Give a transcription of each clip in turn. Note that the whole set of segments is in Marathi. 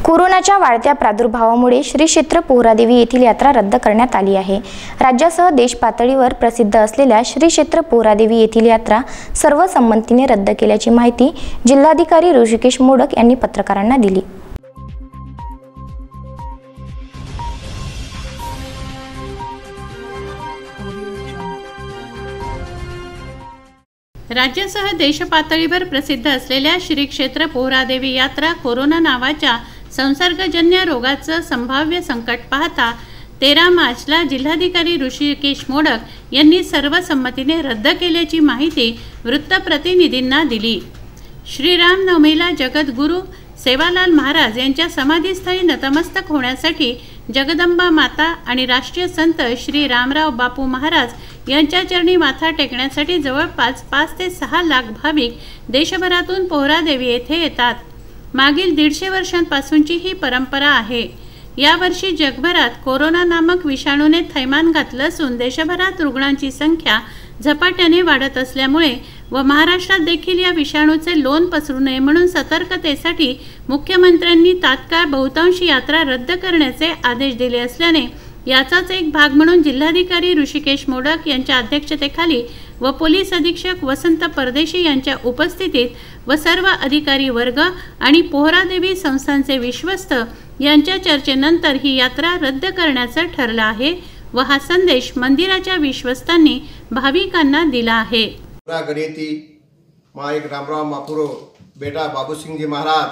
कोरोनाच्या वाढत्या प्रादुर्भावामुळे श्री क्षेत्र पोहरादेवी येथील यात्रा रद्द करण्यात आली आहे। राज्यासह देश पातळीवर प्रसिद्ध असलेल्या श्री क्षेत्र पोहरादेवी येथील यात्रा सर्वसंमतीने रद्द केल्याची माहिती जिल्हाधिकारी ऋषिकेश मोडक यांनी पत्रकारांना दिली। राज्यासह देश पातळीवर प्रसिद्ध असलेल्या श्री क्षेत्र पोहरादेवी यात्रा कोरोना नावाच्या संसर्गजन्य रोगाचं संभाव्य संकट पाहता 13 मार्चला जिल्हाधिकारी ऋषिकेश मोडक यांनी सर्वसंमतीने रद्द केल्याची माहिती वृत्तप्रतिनिधींना दिली। श्रीराम नवमीला जगद्गुरू सेवालाल महाराज यांच्या समाधीस्थळी नतमस्तक होण्यासाठी जगदंबा माता आणि राष्ट्रीय संत श्री रामराव बापू महाराज यांच्या चरणी माथा टेकण्यासाठी जवळपास 5 ते 6 लाख भाविक देशभरातून पोहरादेवी येथे येतात। मागील 150 वर्षांपासूनची ही परंपरा आहे। यावर्षी जगभरात कोरोना नामक विषाणूने थैमान घातलं असून देशभरात रुग्णांची संख्या झपाट्याने वाढत असल्यामुळे व महाराष्ट्रात देखील या विषाणूचे लोण पसरू नये म्हणून सतर्कतेसाठी मुख्यमंत्र्यांनी तात्काळ बहुतांशी यात्रा रद्द करण्याचे आदेश दिले असल्याने याचाच एक भाग म्हणून जिल्हाधिकारी ऋषिकेश मोडक यांच्या अध्यक्षतेखाली व पोलीस अधीक्षक वसंत परदेशी यांच्या उपस्थितीत व सर्व अधिकारी वर्ग आणि पोहरादेवी संस्थांचे विश्वस्त यांच्या चर्चेनंतर ही यात्रा रद्द करण्याचं ठरलं आहे व हा संदेश मंदिराच्या विश्वस्तांनी भाविकांना दिला आहे। गणेती माँ एक रामराव बापूरो बेटा बाबू सिंह जी महाराज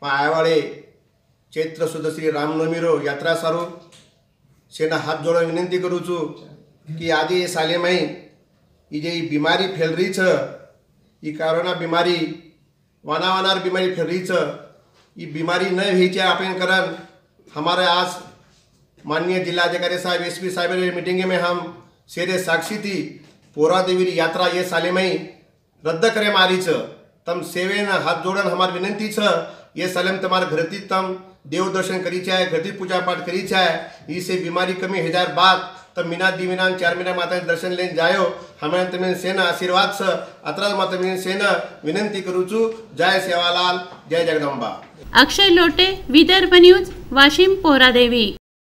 माँ आयवाड़े चैत्र सुद श्री रामनवमी रो यात्रा सारू सेना हाथ जोड़ विनंती करूँ छू कि आज ये साले में ये बीमारी फैल रही छ ये कोरोना बीमारी वानावानार बीमारी फैल रही छ ये बीमारी न व्हायची आपण कारण हमारे आज माननीय जिलाधिकारी साहब एसपी साहब मीटिंग में हम शेरे साक्षी थी पोहरादेवी यात्रा ये साले में रद्द करे मारी छ तम सेवेन हाथ जोड़न हमार विनंती छ ये साले में तुम्हारे घरती तम देव दर्शन करी चाहे घरती पूजा पाठ करी चाहे इससे बीमारी कमी हजार बात तब मीना दिविना 4 महीना माता दर्शन लेन जायो हमें तुम्हें सेना आशीर्वाद से अतरा माता सेना विनंती करूँ छू। जय सेवालाल जय जगदंबा। अक्षय लोटे, विदर्भ न्यूज, वाशिम पोहरादेवी।